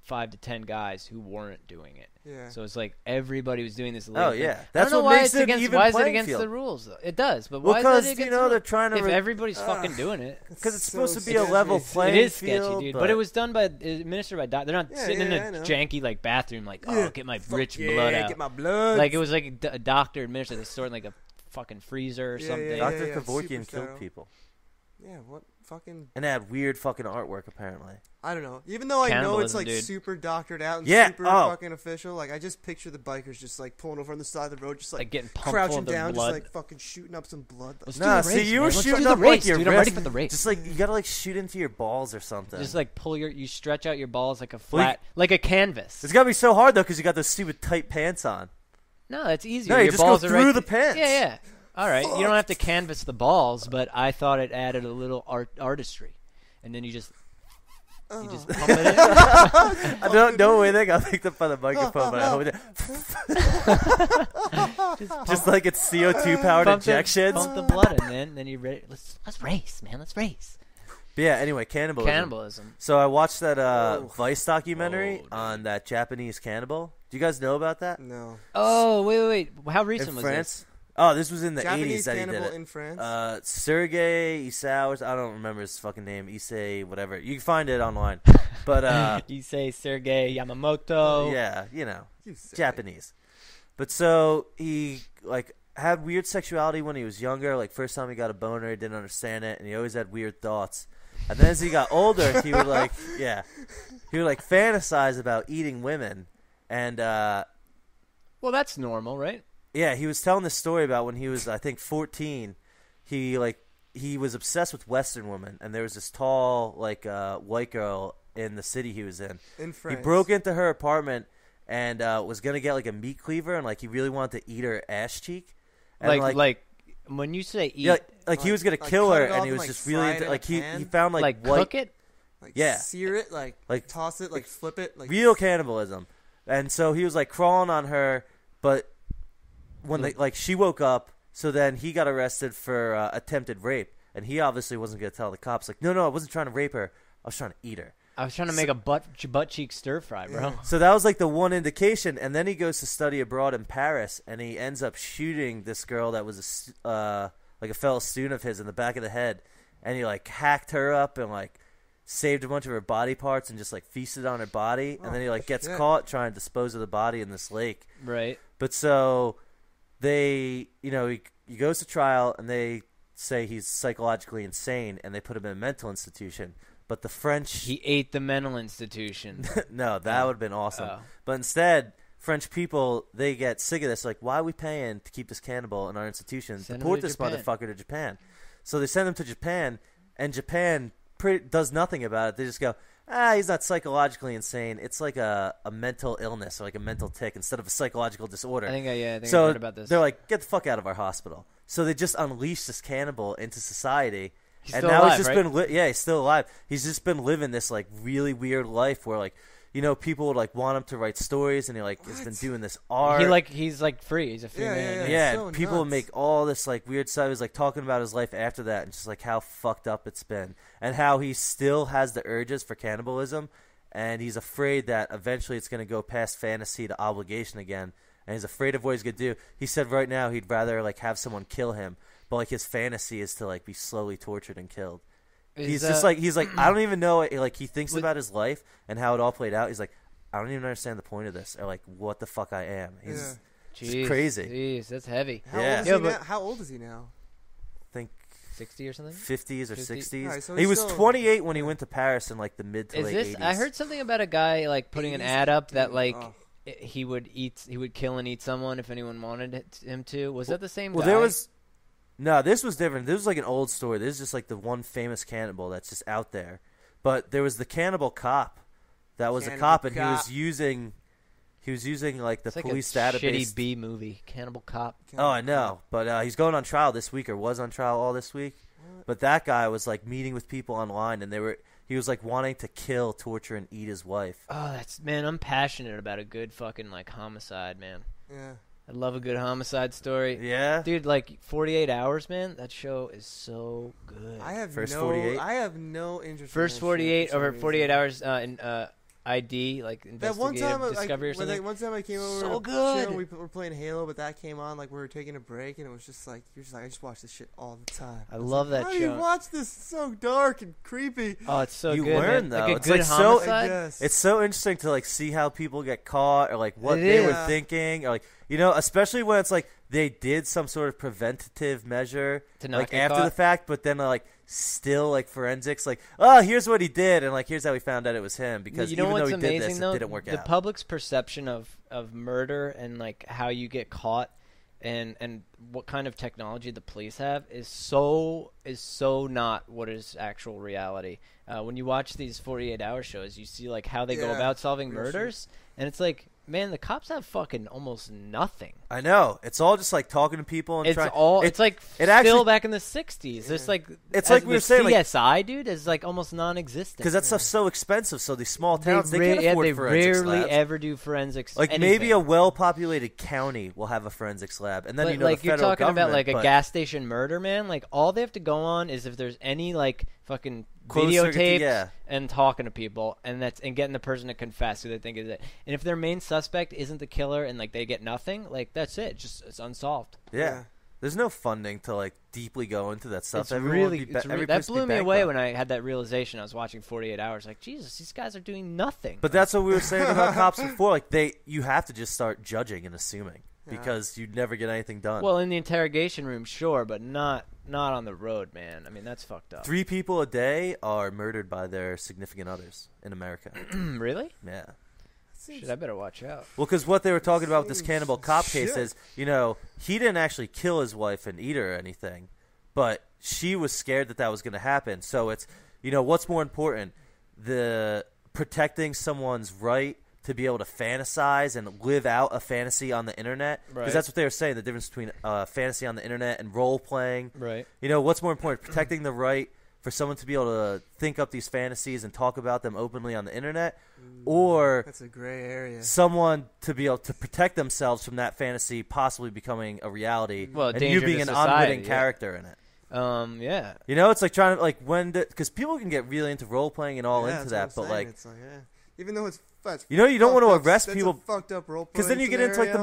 5 to 10 guys who weren't doing it. Yeah. So it's like everybody was doing this. Oh, thing. yeah. I That's don't know what why makes it's it against. even Why is it playing against field. the rules? Though? It does, but Well, why is because, it against they're the rules? trying to... If everybody's fucking doing it. Because it's So supposed to be a sketchy. level It playing It is field. sketchy, dude. But it was done by administered by doctors. They're not Yeah, sitting yeah, in I a know. janky like bathroom, like Yeah. get my Fuck rich yeah, blood out. Get my blood. Like it was like a doctor administered. They stored in like a fucking freezer or Yeah, something. yeah, Dr. yeah. Kevorkian Super killed sterile. people. Yeah, what fucking... And they had weird fucking artwork, apparently. I don't know. Even though I know it's Cannibalism, like dude. super doctored out and Yeah, super fucking official, like I just picture the bikers just like pulling over on the side of the road, just Like like getting pumped full crouching of their down, blood. just like fucking shooting up some blood. Let's Nah, do the see, race, you man. were Let's shooting do the up race, like your dude. I'm ready wrist. for the race. Just like, you gotta like shoot into your balls or something. Just like you stretch out your balls like a Well, flat, like a canvas. It's gotta be so hard, though, because you got those stupid tight pants on. No, that's easier. No, you your just go balls are through right the pants. Yeah, yeah. All right, you don't have to canvas the balls, but I thought it added a little artistry, and then you just pump it in. I don't know where they got picked up by the microphone, but I hope it... just like it's CO2 powered Pump injections. Pump the blood, and then you're ready. Let's race, man. Let's race. But yeah, anyway, cannibalism. So I watched that Vice documentary on that Japanese cannibal. Do you guys know about that? No. Oh, wait. How recent In was France? this? Oh, this was in the 80s Japanese that he did cannibal it. in France. Sergei Isao, I don't remember his fucking name. Issei, whatever. You can find it online. But You say Sergei Yamamoto. yeah, you know, You say. Japanese. But so he like had weird sexuality when he was younger. Like first time he got a boner, he didn't understand it, and he always had weird thoughts. And then as he got older, he would like fantasize about eating women. And Well, that's normal, right? yeah, he was telling this story about when he was, I think, 14. He was obsessed with Western women, and there was this tall, like, white girl in the city he was in. In France. He broke into her apartment and was gonna get like a meat cleaver, and like he really wanted to eat her ass cheek. And, Like when you say eat, yeah, like he was gonna like kill cut her, it off and he and, was like, just really fry it into, in a like he pan? found like white, cook it. Like Yeah. sear it, like toss it, like like, flip it, like real cannibalism. And so he was like crawling on her, but when she woke up, so then he got arrested for attempted rape, and he obviously wasn't gonna tell the cops. Like, no, I wasn't trying to rape her. I was trying to eat her. I was trying to make a butt cheek stir fry, bro. Yeah. So that was like the one indication, and then he goes to study abroad in Paris, and he ends up shooting this girl that was like a fellow student of his in the back of the head, and he like hacked her up and like saved a bunch of her body parts and just like feasted on her body, and then he like gets shit. caught trying to dispose of the body in this lake. Right. But so they, he goes to trial, and they say he's psychologically insane, and they put him in a mental institution. But the French... He ate the mental institution. No, that would have been awesome. Oh. But instead, French people, they get sick of this. Like, why are we paying to keep this cannibal in our institution? Send him Deport to this Japan. motherfucker to Japan. So they send him to Japan, and Japan does nothing about it. They just go, he's not psychologically insane. It's like a mental illness or like a mental tic instead of a psychological disorder. I think I So heard about this. they're like, get the fuck out of our hospital. So they just unleashed this cannibal into society. He's And still now alive, he's just right? been he's still alive. He's just been living this like really weird life where like, people would like want him to write stories, and he like has been doing this art. He's like free. He's a free man. Yeah, so people nuts. make all this like weird stuff. He's like talking about his life after that, and just like how fucked up it's been, and how he still has the urges for cannibalism, and he's afraid that eventually it's going to go past fantasy to obligation again, and he's afraid of what he's going to do. He said right now he'd rather like have someone kill him, but like his fantasy is to like be slowly tortured and killed. He's like I don't even know, like he thinks about his life and how it all played out. He's like, I don't even understand the point of this, or like what the fuck I am. He's crazy. Jeez, that's heavy. How old is he now? I think 60 or something? 50s or 60s. Right, so he was 28 when he went to Paris in like the mid to late 80s. I heard something about a guy like putting an ad up that like he would kill and eat someone if anyone wanted him to. Was that the same guy? This was different. This was like an old story. This is just like the one famous cannibal that's just out there. But there was the cannibal cop. That was a cop, and he was using like the police database. Shitty B movie, Cannibal Cop. Oh, I know, but he's going on trial this week, or was on trial all this week. What? But that guy was like meeting with people online, and he was like wanting to kill, torture, and eat his wife. Oh, I'm passionate about a good fucking like homicide, man. Yeah. I love a good homicide story. Yeah, dude, like 48 Hours, man. That show is so good. I have 48. I have no interest. First 48 over 48 hours in ID, like investigative discovery or something. One time I came over, so good. We were playing Halo, but that came on like we were taking a break, and it was just like you're just like I just watch this shit all the time. I love that show. How do you watch this? It's so dark and creepy. Oh, it's so you good. Learn man. though. Like it's like homicide. It's so interesting to like see how people get caught, or like what they were thinking, or like especially when it's like they did some sort of preventative measure to not like get after caught. the fact, but then like still like forensics, like here's what he did, and like here's how we found out it was him, because even though he did this, it didn't work out. The public's perception of murder and like how you get caught and what kind of technology the police have is so not what is actual reality. When you watch these 48-hour shows, you see like how they go about solving murders, and it's like, man, the cops have fucking almost nothing. I know. It's all just like talking to people and it's like still back in the 60s. There's like it's like we were saying, CSI, dude, is like almost non-existent because that stuff's so expensive. So these small towns they can't afford forensics rarely labs. ever do forensics. Like anything. Maybe a well-populated county will have a forensics lab, and then like the you're federal talking about like a but gas station murder, man. Like all they have to go on is if there's any like fucking Closed videotapes and talking to people, and getting the person to confess who they think is it. And if their main suspect isn't the killer, and like they get nothing, like that's it. It's unsolved. Yeah. There's no funding to like deeply go into that stuff. That blew me away when I had that realization. I was watching 48 Hours, like Jesus, these guys are doing nothing. But that's what we were saying about cops before. Like you have to just start judging and assuming, because you'd never get anything done. Well, in the interrogation room, sure, but not on the road, man. I mean, that's fucked up. 3 people a day are murdered by their significant others in America. Really? Yeah. Shit, I better watch out. Well, because what they were talking about with this cannibal cop case is, he didn't actually kill his wife and eat her or anything, but she was scared that was going to happen. So it's, what's more important, the protecting someone's right to be able to fantasize and live out a fantasy on the internet, because that's what they were saying, the difference between fantasy on the internet and role playing. Right. What's more important, protecting the right for someone to be able to think up these fantasies and talk about them openly on the internet, or that's a gray area. Someone to be able to protect themselves from that fantasy possibly becoming a reality, and you being an unwitting character in it. Yeah. It's like trying to because people can get really into role playing and all into that, but like, it's like even though it's you don't want to arrest people. That's a fucked up role because then you get into like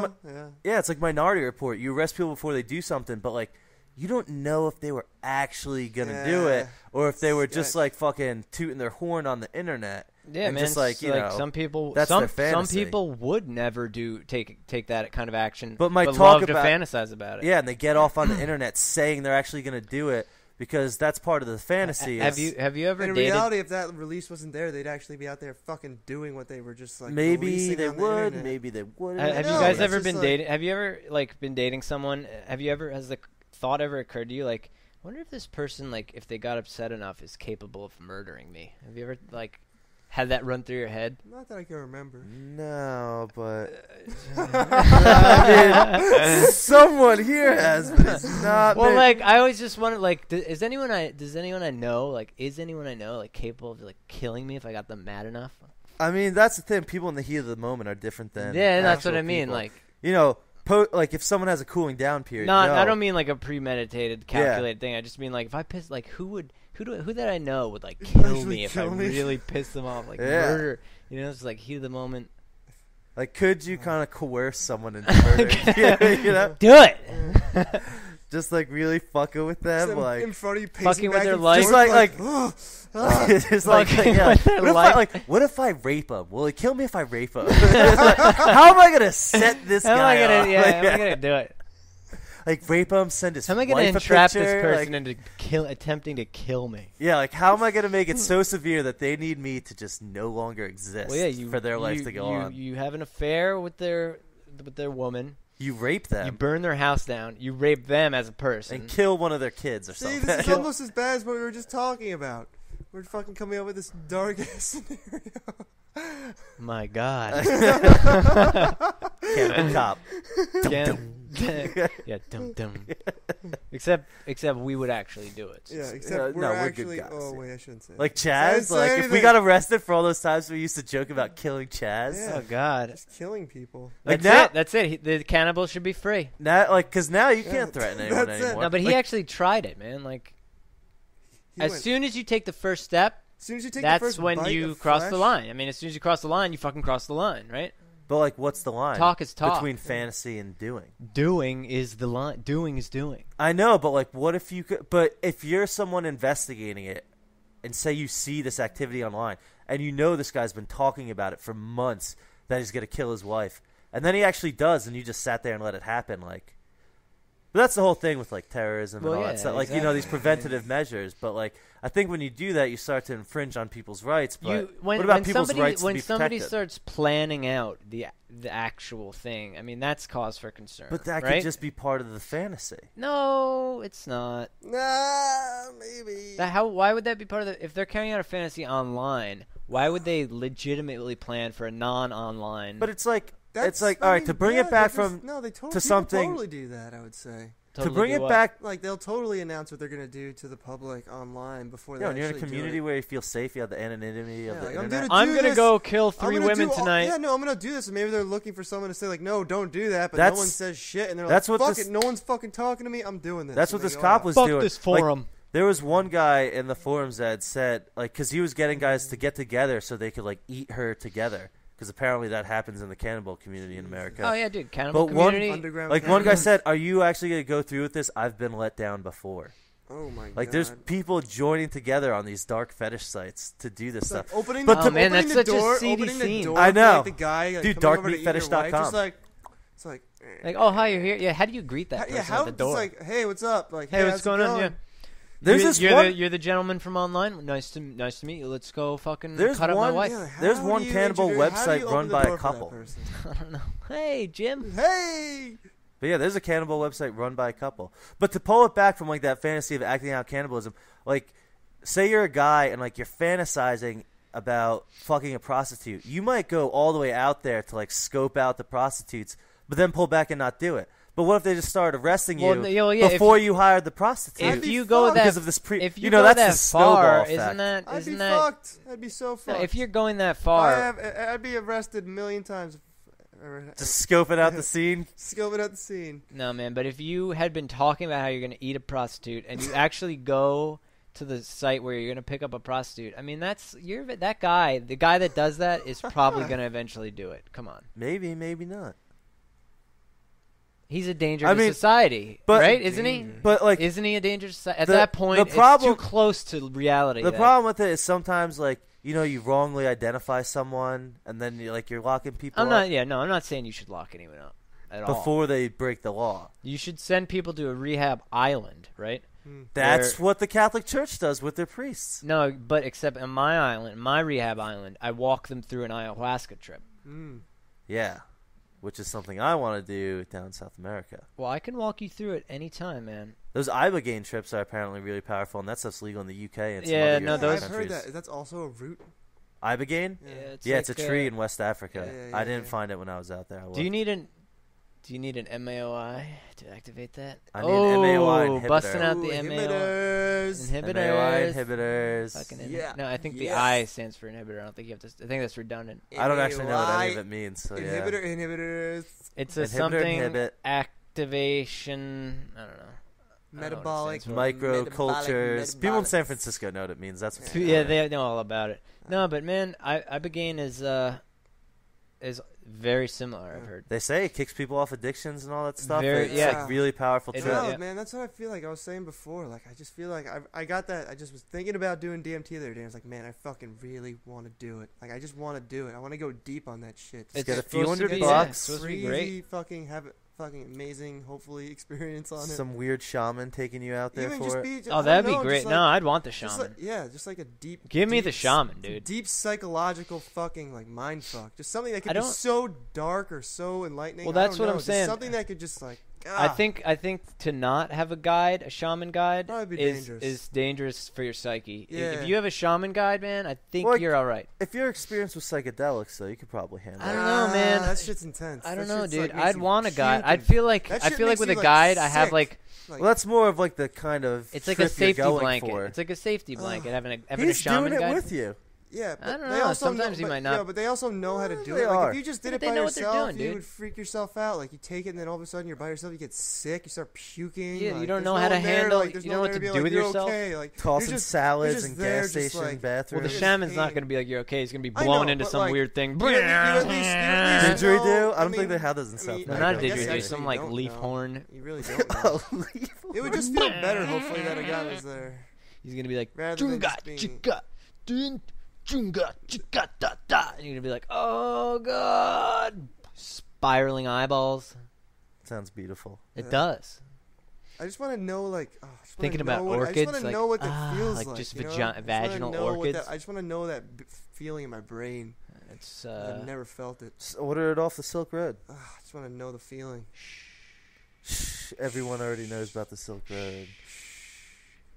it's like Minority Report. You arrest people before they do something, but like you don't know if they were actually gonna do it, or if they were just like fucking tooting their horn on the internet. Yeah, and man. Just like some people, that's their fantasy. Some people would never take that kind of action, but love to fantasize about it. Yeah, and they get off on the internet saying they're actually gonna do it. Because that's part of the fantasy. Have you ever in dated? reality, if that release wasn't there, they'd actually be out there fucking doing what they were just like. Maybe they would. Maybe they wouldn't. Have you guys ever been dating? Have you ever like been dating someone? Has the thought ever occurred to you, like, I wonder if this person, like, if they got upset enough, is capable of murdering me? Have you ever like had that run through your head? Not that I can remember. No, but I mean, someone here has, but it's not. Well, like, I always just wonder, like, does anyone I know, like, capable of like killing me if I got them mad enough? I mean, that's the thing. People in the heat of the moment are different than that's what I mean. People. Like, like if someone has a cooling down period. I don't mean like a premeditated, calculated thing. I just mean like if I piss, like who that I know would like kill me if I really piss them off, like murder. You know, it's like heat of the moment. Like, could you kind of coerce someone into murder? You know? Do it. Just like really fucking with them, Just like in front of you, fucking with back their and life. forth, just like Fucking yeah. with their life. What if I rape him? Will he kill me if I rape him? How am I gonna set this How am guy I gonna? up? Yeah, Like, how am I gonna do it? Like rape him, send his How am I wife gonna a entrap picture, this person like, into attempting to kill me? yeah, like how am I gonna make it so severe that they need me to just no longer exist Well, yeah, for their life to go on? You have an affair with their woman. You rape them. You burn their house down. You rape them as a person. and kill one of their kids or See, something. this is almost as bad as what we were just talking about. We're fucking coming up with this dark ass scenario. My God. Cannibal cop. Yeah, dum. Except we would actually do it. Yeah, no, except we're we're good actually. guys, Oh yeah. wait, I shouldn't say. Like that. I didn't Chaz, say like if we anything. got arrested for all those times we used to joke about killing Chaz. Yeah. Oh God. Just killing people. Like That's now, it. That's it. The cannibal should be free. now, like, because now you Yeah, can't threaten anyone that's it. anymore. No, but he Like, actually tried it, man. Like He as went- soon as you take the first step, as soon as you take that's the first when bite you of cross the flesh- line. I mean, as soon as you cross the line, you fucking cross the line, right? but like, what's the line? Talk is talk. between fantasy and doing. Doing is the line. Doing is doing. I know, but like, what if you could? But if you're someone investigating it, and say you see this activity online, and you know this guy's been talking about it for months that he's gonna kill his wife, and then he actually does, and you just sat there and let it happen, like. But that's the whole thing with like terrorism Well, and all yeah, that stuff. Like these exactly. preventative measures. But like, I think when you do that, you start to infringe on people's rights. But When what about people's rights to when be somebody protected? starts planning out the actual thing, I mean that's cause for concern. But that right? could just be part of the fantasy. No, it's not. Nah, maybe. Why would that be part of the? If they're carrying out a fantasy online, why would they legitimately plan for a non-online? But it's like That's, all I right mean, to bring yeah, it back they're just- from no, they totally, to people something- totally do that. I would say. Totally to bring do it what? back. Like they'll totally announce what they're gonna do to the public online before they You know, when you're in a actually community do it. where you feel safe, you have the anonymity of Yeah, the like, I'm internet. gonna I'm do gonna this. go kill I'm 3 gonna women do all- tonight. Yeah, no, I'm gonna do this. And maybe they're looking for someone to say like, no, don't do that. But That's- no one says shit, and they're that's like, what fuck this- it, no one's fucking talking to me. I'm doing this. That's And what they this go cop out. was Fuck doing. this Like, forum. there was one guy in the forums that had said, like, because he was getting guys to get together so they could like eat her together. Because apparently that happens in the cannibal community in America. Oh yeah, dude. Cannibal But one- community. Underground Like one guy cannibals. said, "Are you actually going to go through with this? I've been let down before." Oh my god. Like there's people joining together on these dark fetish sites to do this It's like stuff. opening But the, the- Oh, man, opening that's the such a door, seedy opening scene. the door I for, know. like, the guy like, Dude, coming over to eat your wife, darkmeatfetish.com. just like it's like Like, oh hi, you're here. Yeah, how do you greet that person yeah, how at the door? it's like, hey, what's up? Like, Hey, what's how's it going on? Yeah. There's you're, this you're one. the you're the gentleman from online. Nice to meet you. Let's go fucking There's cut up my one- wife. Yeah, There's how one do you cannibal introduce- how do website you run open the by a door for that couple. person? I don't know. Hey, Jim. Hey, But yeah, there's a cannibal website run by a couple. But to pull it back from like that fantasy of acting out cannibalism, like say you're a guy and like you're fantasizing about fucking a prostitute, you might go all the way out there to like scope out the prostitutes, but then pull back and not do it. But what if they just started arresting you Well, yeah, if before you hired the prostitute? If be you go fucked. that because of this if you you know go that's that the snowball far, effect. isn't that I'd isn't be that fucked. I'd be so no, fucked. if you're going that If far? I'd be arrested a million times. Just scoping out the scene. Scoping out the scene. No, man. But if you had been talking about how you're going to eat a prostitute and you actually go to the site where you're going to pick up a prostitute, I mean that guy. The guy that does that is probably going to eventually do it. Come on. Maybe, maybe not. He's a danger I to mean, society, but- right? Isn't he? But like Isn't he a danger to society? At the- that point, the problem- it's too close to reality. the that- problem with it is sometimes like you wrongly identify someone and then you're locking people I'm up not saying you should lock anyone up at all. before they break the law. You should send people to a rehab island, right? That's what the Catholic Church does with their priests. No, but except on my island, my rehab island, I walk them through an ayahuasca trip. Yeah, which is something I want to do down in South America. Well, I can walk you through it anytime, man. Those ibogaine trips are apparently really powerful, and that stuff's legal in the UK and some Yeah, other no, European those- I've countries. heard that. That's also a root. Ibogaine? Yeah. It's a tree in West Africa. Yeah, I didn't yeah. find it when I was out there. I Do you looked. need an MAOI to activate that? I need an MAOI inhibitor. Busting out the Ooh, MAOI inhibitors. MAOI inhibitors. Fucking Yeah. No, I think the Yes. I stands for inhibitor. I don't think you have to. I think that's redundant. I don't actually know what any of MAOI it means. So yeah. Inhibitors. It's a Inhibitor, something inhibit. activation. I don't know. Metabolic. Microcultures. People in San Francisco know what it means. That's what Yeah, they know all about it. No, but man, Ibogaine is very similar. I've heard. They say it kicks people off addictions and all that stuff. Very, it's like really powerful trip. No, man, that's what I feel like. I was saying before. Like, I just feel like I got that. I just was thinking about doing DMT the other day. I was like, man, I fucking really want to do it. Like, I just want to do it. I want to go deep on that shit. Just get a few $100. It's supposed to be great. Fucking have it. Fucking amazing, hopefully, experience on it. Some weird shaman taking you out there for it. That'd be great. No, I'd want the shaman. Just like a deep. Give me the shaman, dude. Deep psychological fucking like mind fuck. Just something that could be so dark or so enlightening. Well, that's what I'm saying. Just something that could just like. I think to not have a shaman guide is dangerous for your psyche. Yeah. If you have a shaman guide, man, I think you're all right. If you're experienced with psychedelics, though, you could probably handle it. I don't know, man. That shit's intense. I don't know, dude. I'd want a guide. I'd feel like with a guide, I have like. Well, that's more of like the kind of. It's like a safety blanket. It's like a safety blanket. Having a shaman doing it guide with you. Yeah, I don't know. Sometimes you might not. Yeah, but they also know how to do it. Like, if you just did it by yourself, you would freak yourself out. Like, you take it, and then all of a sudden you're by yourself. You get sick. You start puking. Yeah, like, you don't know how to handle. You don't know what to do with yourself. Okay. Like, tossing salads in gas station bathrooms. Well, the shaman's not going to be like, you're okay. He's going to be blown into some weird thing. Didgeridoo? I don't think they have those in South America. Not didgeridoo. Some like leaf horn. You really don't know. It would just feel better, hopefully, that a guy was there. He's going to be like, and you're gonna be like, oh god, spiraling eyeballs. Sounds beautiful. It does. I just want to know, like, thinking about orchids. I just want to know what that feels like. Like just vaginal orchids. I just want to know that feeling in my brain. It's I've never felt it. Just order it off the Silk Road. I just want to know the feeling. Everyone already knows about the Silk Road.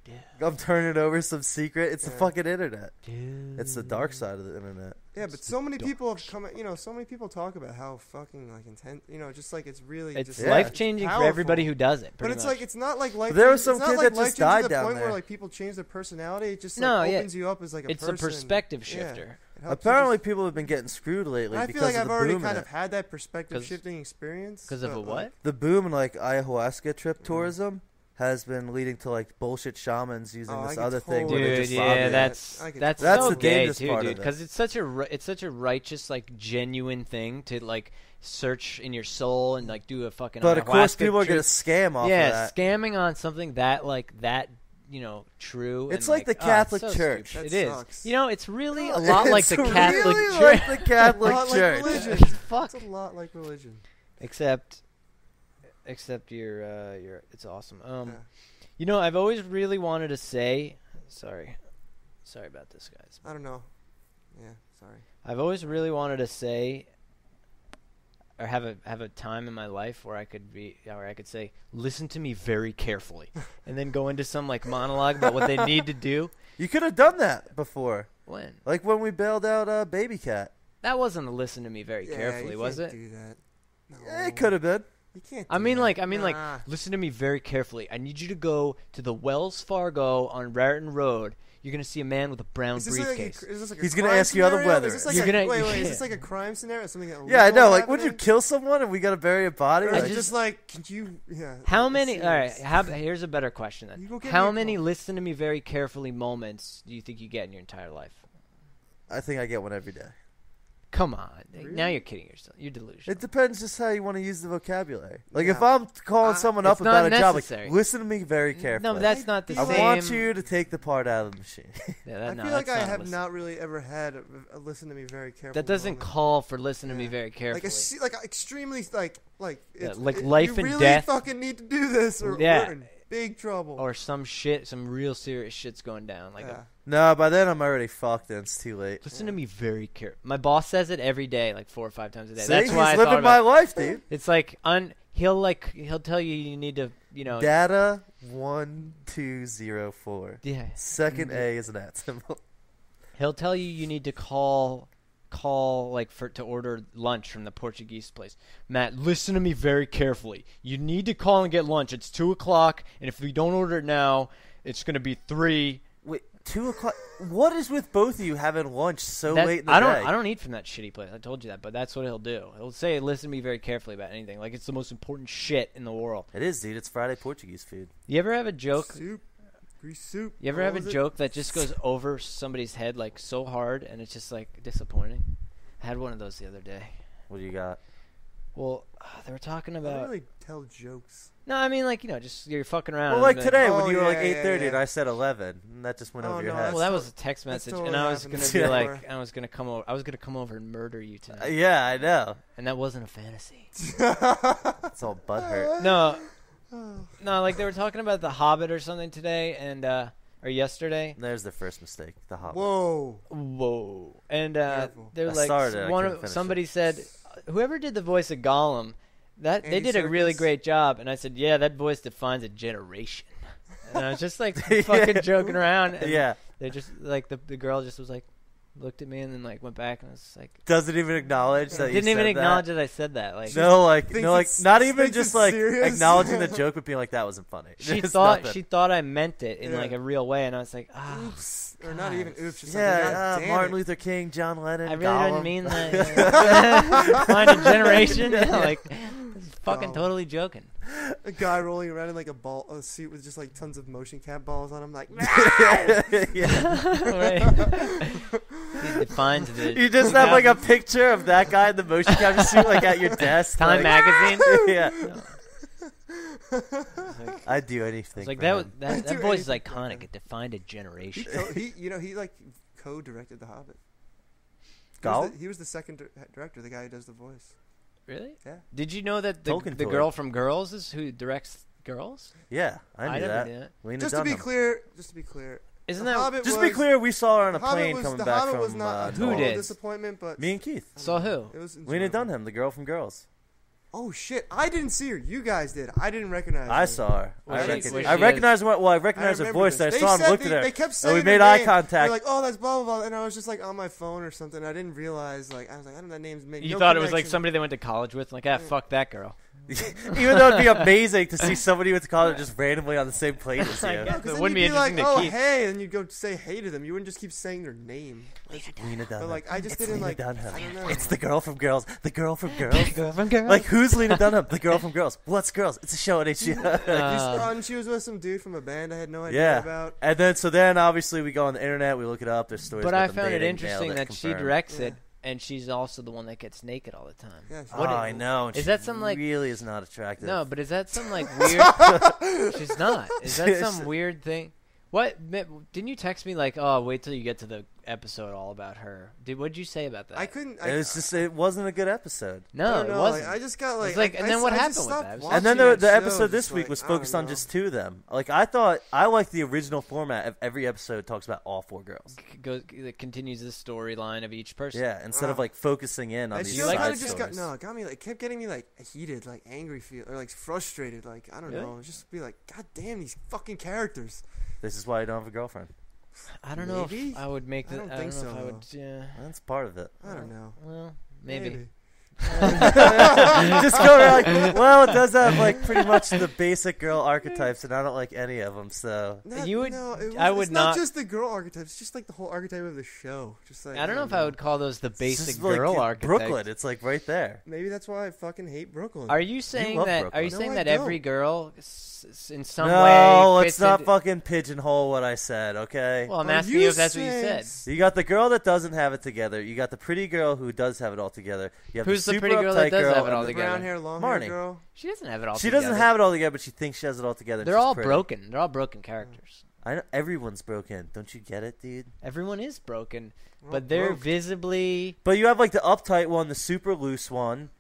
Yeah. I'm turning over some secret. It's the fucking internet. Dude. It's the dark side of the internet. Yeah, but so many people have come. So many people talk about how fucking like intense. Just like it's really. It's just life changing for everybody who does it. But it's much. like it's not like life. There were some kids that just died to the down point there. where like people change their personality. It just opens you up as like a person. It's a perspective shifter. Yeah, apparently, people have been getting screwed lately. I because feel like of I've the already boom kind of had that perspective shifting experience. Because of a what? The boom in like ayahuasca trip tourism has been leading to like bullshit shamans using this other thing. Dude, yeah, that's so the gay dangerous too, part dude. Because it's such a righteous, like, genuine thing to like search in your soul and like do a fucking. But of course, ayahuasca people are gonna trip. scam off of that. Scamming on something that true. It's and, like the Catholic so Church. It sucks. is. It's really a lot like the Catholic Church. Like the Catholic Church. Like religion. Fuck. It's a lot like religion. Except you're. It's awesome. I've always really wanted to say. Sorry about this, guys. I don't know. Yeah, sorry. I've always really wanted to say, or have a time in my life where I could say, listen to me very carefully, and then go into some like monologue about what they need to do. You could have done that before. When? Like when we bailed out Baby Cat. That wasn't a listen to me very carefully, was it? Do that. No. Yeah, it could have been. You can't. Listen to me very carefully. I need you to go to the Wells Fargo on Raritan Road. You're gonna see a man with a brown briefcase. He's gonna ask you how the weather is. Is this like a crime scenario? Something that I know. Like, would you kill someone and we gotta bury a body? Could you? Yeah. How many? All right. Here's a better question then. How many listen to me very carefully moments do you think you get in your entire life? I think I get one every day. Come on. Really? Now you're kidding yourself. You're delusional. It depends just how you want to use the vocabulary. Like, if I'm calling someone up about a job, like, listen to me very carefully. No, but that's not the same. I want you to take the part out of the machine. I feel like I have not really ever had a listen to me very carefully. That doesn't call for listen to me very carefully. Like extremely, like life and really death. You really fucking need to do this, or we're in big trouble. Or some real serious shit's going down. No, by then I'm already fucked and it's too late. Listen to me very carefully. My boss says it every day, like 4 or 5 times a day. See, that's why he's living my life, dude. It's like he'll tell you need to, Data 1204. Yeah. Second A is an @ symbol. He'll tell you need to call to order lunch from the Portuguese place. Matt, listen to me very carefully. You need to call and get lunch. It's 2:00, and if we don't order it now, it's gonna be 3. Wait, 2 o'clock. What is with both of you having lunch so late in the I day? don't eat from that shitty place. I told you that, but that's what he'll do. He'll say, "Listen to me very carefully about anything. Like it's the most important shit in the world." It is, dude. It's Friday Portuguese food. You ever have a joke? Grease soup. You ever have a joke that just goes over somebody's head like so hard, and it's just like disappointing? I had one of those the other day. What do you got? Well, they were talking I about. don't really tell jokes. No, I mean like just you're fucking around. Well, like and today Oh, when you were like yeah, 8:30 yeah. and I said 11, and that just went Oh, over your no, head. Well, that was a text message, totally and I was happened gonna to be me like, before. I was gonna come over and murder you tonight, Yeah, I know. and that wasn't a fantasy. It's all butthurt. No, like they were talking about The Hobbit or something today, and or yesterday. There's the first mistake. The Hobbit. Whoa! And Careful. they're I like, started it, I couldn't finish somebody it. said, whoever did the voice of Gollum, that they Andy did a really Serkis? great job. And I said, yeah, that voice defines a generation. And I was just like fucking joking around. And Yeah. they just like the girl just was like, looked at me and then like went back and I was like, Doesn't even acknowledge that you didn't even said acknowledge that. that I said that. Like No, like Thinks no, like it's- not even thinks just it's like serious? acknowledging the joke, but being like that wasn't funny. she Just thought nothing. she thought I meant it in Yeah. like a real way, and I was like, Oops. Or not even oops. Just Yeah, something. God damn Martin it. Luther King, John Lennon. I really Gollum. didn't mean that. Find a generation. Yeah, like, this is fucking Gollum. totally joking. A guy rolling around in like a suit with just like tons of motion cap balls on him, like. Yeah. He defines the. You just have like a picture of that guy in the motion capture suit, like at your desk. Time like, magazine. Yeah. Like, I'd do anything. it's like for that. him. That do voice is anything for iconic. him. It defined a generation. He like co-directed The Hobbit. Gollum? He was the second director, the guy who does the voice. Really? Yeah. Did you know that Tolkien the toy. girl from Girls is who directs Girls? Yeah, I knew never that. knew that. Lena Just to be Dunham. clear, Isn't The that Hobbit Just to was, be clear, we saw her on a The Hobbit plane was, coming the back Hobbit from was not a Who total did? disappointment, but me and Keith. Saw who? It was Lena enjoyable. Dunham, the girl from Girls. Oh shit! I didn't see her. You guys did. I didn't recognize. I her. saw her. Was she- was I she recognized her. Well, I I recognized her remember voice. this. I They saw him, said looked at her. They kept And saying we her made eye name. contact. They're like, "Oh, that's blah blah blah," and I was just like on my phone or something. I didn't realize. Like, I was like, "I don't know that name's made." You no thought it was like connection. somebody they went to college with? Like, fuck that girl. Even though it'd be amazing to see somebody with college just randomly on the same plane as I you. guess. No, 'cause It then wouldn't you'd be be like, interesting to "Oh, keep. hey," and you'd go say hey to them. You wouldn't just keep saying their name. Lena Dunham. But like, I just It's didn't Lena like. Dunham. I don't know. It's the girl from Girls. The girl from Girls. Girl from Girls. Like, who's Lena Dunham? The girl from Girls. What's Girls? It's a show on HBO. And she was with some dude from a band I had no idea about. And then obviously we go on the internet, we look it up. There's stories. But about I them found it dating, interesting nailed it, that she confirmed. directs Yeah. it, and she's also the one that gets naked all the time. Yeah, she- Oh, I know. and Is she that some, like- really is not attractive? No, but is that some like weird? She's not. Is that some weird thing? What didn't you text me like? Oh, wait till you get to the episode all about her. What'd you say about that? I couldn't. It wasn't a good episode. I No, don't it know, wasn't. I just got like. It's like- and then what happened with that? And then the show, episode this just week like, was I don't focused on know. just two of them. Like I like the original format of every episode talks about all four girls. It continues the storyline of each person. Yeah, instead of like focusing in on That these show side kind of just stories. it got me like it kept getting me like heated, like angry feel or like frustrated, like I don't Really? know, just be like, God damn these fucking characters. This is why you don't have a girlfriend. I don't know Maybe? if I would make I the. don't I think don't know so, if I would. Yeah. That's part of it. I don't know. Well, maybe. Just go around like, well, it does have like pretty much the basic girl archetypes, and I don't like any of them. So You would- No, I would it's not not- just the girl archetypes. It's just like the whole archetype of the show. Just like I don't know if I would call those the It's basic just like girl archetype. Brooklyn, it's like right there. Maybe that's why I fucking hate Brooklyn. Are you saying love that? Brooklyn. Are you No, saying I that every don't. girl, in some way, No, let's fits not into- fucking pigeonhole what I said, okay? Well, I'm Are asking you if that's what you saying- said. You got the girl that doesn't have it together. You got the pretty girl who does have it all together. You have Who's the super pretty girl that uptight does have it and all the- together? brown hair, long Marnie. hair girl. She doesn't have it all. She together. doesn't have it all together, but she thinks she has it all together. They're She's all pretty. broken. They're all broken characters. I know everyone's broken. Don't you get it, dude? Everyone is broken, We're all but they're broke. visibly. But you have like the uptight one, the super loose one,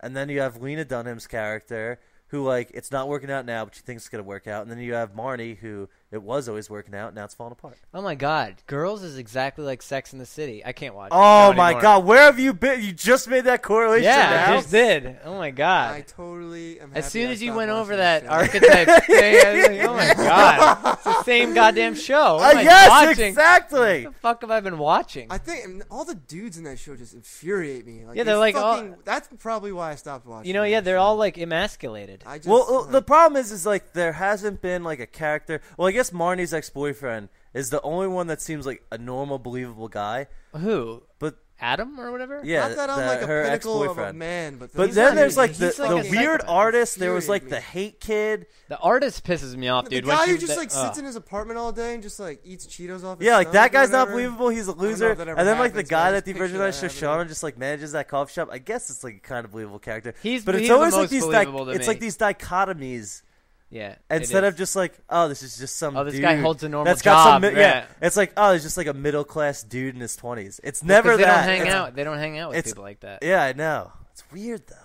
and then you have Lena Dunham's character who like it's not working out now, but she thinks it's gonna work out, and then you have Marnie who it was always working out, now it's falling apart. Oh my God, Girls is exactly like Sex in the City. I can't watch. Oh it my anymore. God, where have you been? You just made that correlation. Yeah, now? I just did. Oh my I God. totally am. As happy soon I as you stopped went over watching that show. archetype thing, I was like, oh my God, it's the same goddamn show. What am I yes, watching? exactly. What the fuck have I been watching? I think all the dudes in that show just infuriate me. Like, Yeah, they they're like all- fucking, that's probably why I stopped watching. You know, that yeah, they're show. all like emasculated. I just, Well, the problem is like there hasn't been like a character. Well, I guess Marnie's ex-boyfriend is the only one that seems like a normal, believable guy. Who? But Adam or whatever? yeah, Not that I'm like a her pinnacle of a ex-boyfriend. man, but Then there's like he's the like a weird psychopath. artist. There was like Infuriate the hate kid. The artist pisses me off, the dude. guy when who she- just the- like sits in his apartment all day and just like eats Cheetos off his Yeah, like that stomach or guy's not whatever. believable. He's a I don't know loser. if that ever And then like the happens, but guy I that just the picture original that Shoshana happening. just like manages that coffee shop. I guess it's like a kind of believable character. He's But it's he's the always like most these believable to it's me. like these dichotomies. Yeah. Instead it of is. just like, oh, this is just some Oh, this dude guy holds a normal that's got job. some yeah. It's like, oh, it's just like a middle class dude in his 20s. It's Well, never 'cause they that. don't hang It's- out. They don't hang out with it's- people like that. Yeah, I know. It's weird though.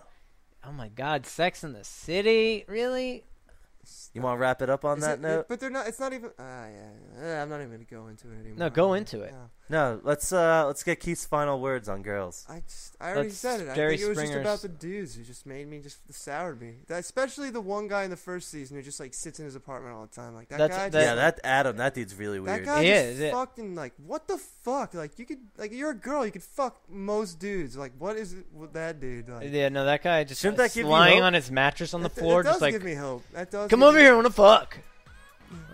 Oh my God, Sex in the City, really? You want to wrap it up on Is that it- note? But they're not. It's not even. Yeah. I'm not even gonna go into it anymore. No, go into it. No. No, let's get Keith's final words on girls. I already Let's said it. I Jerry think it was just Springer's- about the dudes who just made me just soured me. Especially the one guy in the first season who just like sits in his apartment all the time. Like that That's- guy. that- Yeah, that Adam, that dude's really That weird. guy He just is, yeah. fucking like what the fuck? Like you could like you're a girl, you could fuck most dudes. Like what is it with that dude? Like, Yeah, no, that guy just Shouldn't that give you lying hope? on his mattress on the that floor, does just like, give me hope. That does. come give over me- here, I want to fuck.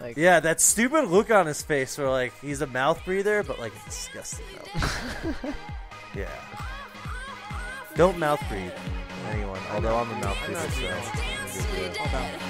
Like, Yeah, that stupid look on his face where like he's a mouth breather, but like it's disgusting though. Yeah. Don't mouth breathe anyone. Although I'm a mouth I'm breather, not so. doing I'm gonna do it. All about it.